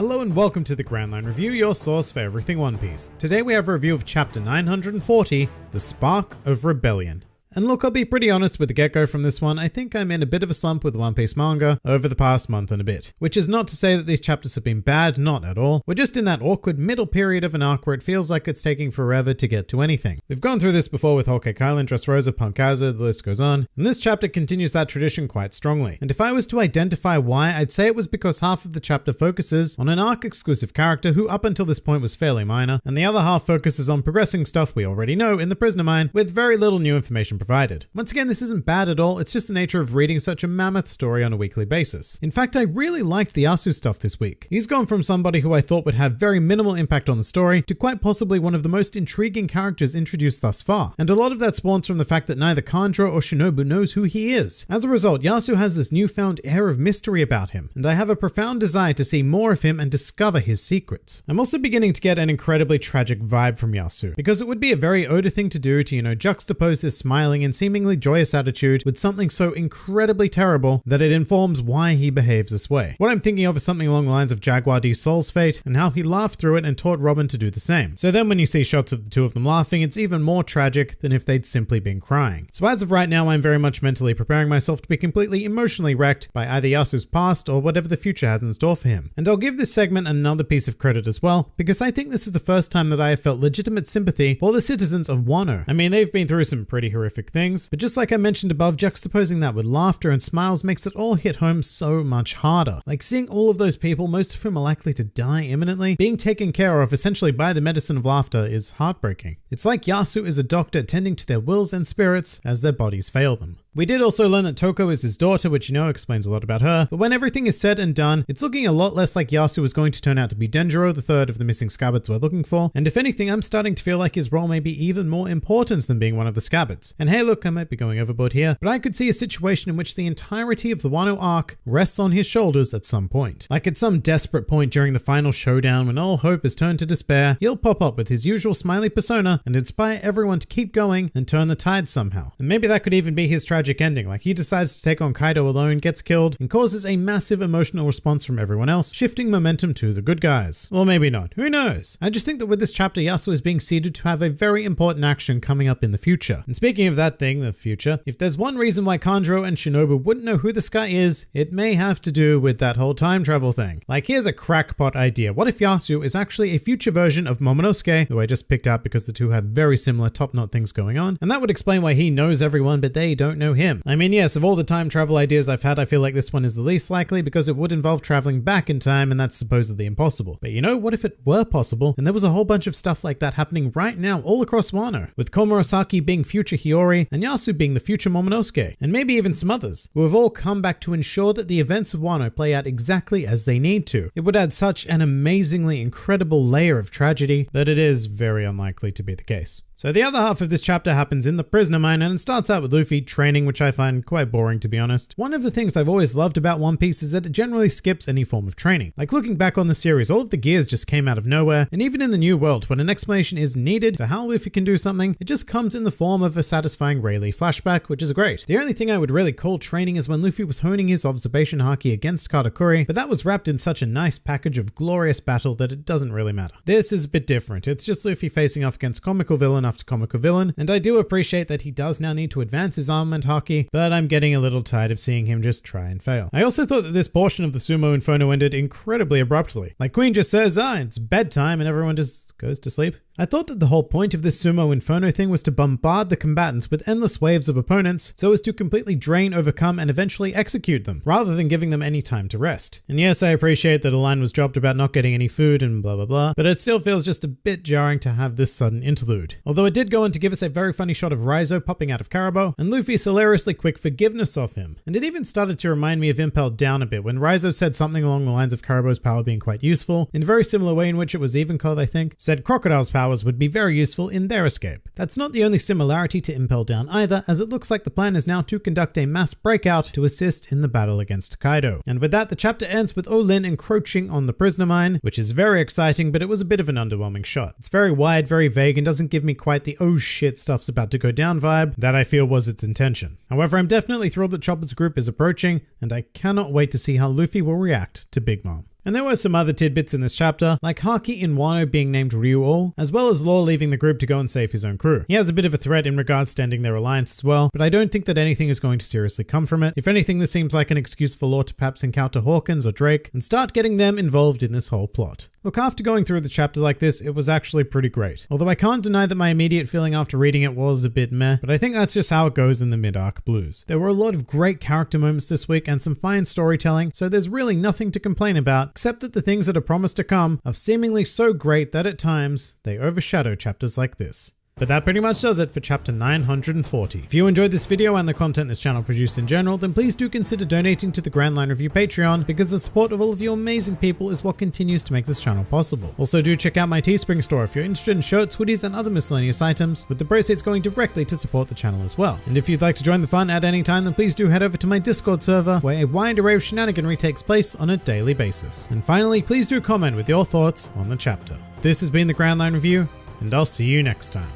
Hello and welcome to the Grand Line Review, your source for everything One Piece. Today we have a review of Chapter 940, The Spark of Rebellion. And look, I'll be pretty honest with the get-go from this one, I think I'm in a bit of a slump with One Piece manga over the past month and a bit. Which is not to say that these chapters have been bad, not at all. We're just in that awkward middle period of an arc where it feels like it's taking forever to get to anything. We've gone through this before with Whole Cake Island, Dressrosa, Punkazzo, the list goes on. And this chapter continues that tradition quite strongly. And if I was to identify why, I'd say it was because half of the chapter focuses on an arc-exclusive character who up until this point was fairly minor, and the other half focuses on progressing stuff we already know in the prisoner mine with very little new information provided. Once again, this isn't bad at all, it's just the nature of reading such a mammoth story on a weekly basis. In fact, I really liked the Yasu stuff this week. He's gone from somebody who I thought would have very minimal impact on the story to quite possibly one of the most intriguing characters introduced thus far. And a lot of that spawns from the fact that neither Kanjuro or Shinobu knows who he is. As a result, Yasu has this newfound air of mystery about him, and I have a profound desire to see more of him and discover his secrets. I'm also beginning to get an incredibly tragic vibe from Yasu, because it would be a very Oda thing to do to, juxtapose his smiling and seemingly joyous attitude with something so incredibly terrible that it informs why he behaves this way. What I'm thinking of is something along the lines of Jaguar D Soul's fate and how he laughed through it and taught Robin to do the same. So then when you see shots of the two of them laughing, it's even more tragic than if they'd simply been crying. So as of right now, I'm very much mentally preparing myself to be completely emotionally wrecked by either Yasu's past or whatever the future has in store for him. And I'll give this segment another piece of credit as well, because I think this is the first time that I have felt legitimate sympathy for the citizens of Wano. I mean, they've been through some pretty horrific things, but just like I mentioned above, juxtaposing that with laughter and smiles makes it all hit home so much harder. Like seeing all of those people, most of whom are likely to die imminently, being taken care of essentially by the medicine of laughter is heartbreaking. It's like Yasu is a doctor tending to their wills and spirits as their bodies fail them. We did also learn that Toko is his daughter, which explains a lot about her, but when everything is said and done, it's looking a lot less like Yasu is going to turn out to be Denjiro, the third of the missing scabbards we're looking for, and if anything, I'm starting to feel like his role may be even more important than being one of the scabbards. And hey look, I might be going overboard here, but I could see a situation in which the entirety of the Wano arc rests on his shoulders at some point. Like at some desperate point during the final showdown when all hope is turned to despair, he'll pop up with his usual smiley persona and inspire everyone to keep going and turn the tide somehow. And maybe that could even be his tragic ending, like he decides to take on Kaido alone, gets killed, and causes a massive emotional response from everyone else, shifting momentum to the good guys. Or maybe not, who knows? I just think that with this chapter, Yasu is being seeded to have a very important action coming up in the future. And speaking of that thing, the future, if there's one reason why Kanjuro and Shinobu wouldn't know who this guy is, it may have to do with that whole time travel thing. Like here's a crackpot idea. What if Yasu is actually a future version of Momonosuke, who I just picked out because the two have very similar top-knot things going on, and that would explain why he knows everyone but they don't know him. I mean, yes, of all the time travel ideas I've had, I feel like this one is the least likely because it would involve traveling back in time and that's supposedly impossible. But what if it were possible and there was a whole bunch of stuff like that happening right now all across Wano, with Komurasaki being future Hiyori and Yasu being the future Momonosuke, and maybe even some others, who have all come back to ensure that the events of Wano play out exactly as they need to. It would add such an amazingly incredible layer of tragedy that it is very unlikely to be the case. So the other half of this chapter happens in the prisoner mine and it starts out with Luffy training, which I find quite boring to be honest. One of the things I've always loved about One Piece is that it generally skips any form of training. Like looking back on the series, all of the gears just came out of nowhere, and even in the New World, when an explanation is needed for how Luffy can do something, it just comes in the form of a satisfying Rayleigh flashback, which is great. The only thing I would really call training is when Luffy was honing his observation haki against Katakuri, but that was wrapped in such a nice package of glorious battle that it doesn't really matter. This is a bit different. It's just Luffy facing off against comical villain after comical villain, and I do appreciate that he does now need to advance his armament haki, but I'm getting a little tired of seeing him just try and fail. I also thought that this portion of the Sumo Inferno ended incredibly abruptly. Like Queen just says, it's bedtime, and everyone just goes to sleep. I thought that the whole point of this Sumo Inferno thing was to bombard the combatants with endless waves of opponents so as to completely drain, overcome, and eventually execute them, rather than giving them any time to rest. And yes, I appreciate that a line was dropped about not getting any food and blah blah blah, but it still feels just a bit jarring to have this sudden interlude. Although it did go on to give us a very funny shot of Raizo popping out of Carabo, and Luffy's hilariously quick forgiveness of him. And it even started to remind me of Impelled Down a bit, when Raizo said something along the lines of Carabo's power being quite useful, in a very similar way in which it was Ivankov, I think, said Crocodile's powers would be very useful in their escape. That's not the only similarity to Impel Down either, as it looks like the plan is now to conduct a mass breakout to assist in the battle against Kaido. And with that, the chapter ends with Olin encroaching on the prisoner mine, which is very exciting, but it was a bit of an underwhelming shot. It's very wide, very vague, and doesn't give me quite the oh shit stuff's about to go down vibe that I feel was its intention. However, I'm definitely thrilled that Chopper's group is approaching, and I cannot wait to see how Luffy will react to Big Mom. And there were some other tidbits in this chapter, like Haki in Wano being named Ryuo, as well as Law leaving the group to go and save his own crew. He has a bit of a threat in regards to ending their alliance as well, but I don't think that anything is going to seriously come from it. If anything, this seems like an excuse for Law to perhaps encounter Hawkins or Drake and start getting them involved in this whole plot. Look, after going through the chapter like this, it was actually pretty great. Although I can't deny that my immediate feeling after reading it was a bit meh, but I think that's just how it goes in the mid-arc blues. There were a lot of great character moments this week and some fine storytelling, so there's really nothing to complain about, except that the things that are promised to come are seemingly so great that at times, they overshadow chapters like this. But that pretty much does it for chapter 940. If you enjoyed this video and the content this channel produced in general, then please do consider donating to the Grand Line Review Patreon, because the support of all of you amazing people is what continues to make this channel possible. Also do check out my Teespring store if you're interested in shirts, hoodies, and other miscellaneous items, with the proceeds going directly to support the channel as well. And if you'd like to join the fun at any time, then please do head over to my Discord server, where a wide array of shenaniganry takes place on a daily basis. And finally, please do comment with your thoughts on the chapter. This has been the Grand Line Review, and I'll see you next time.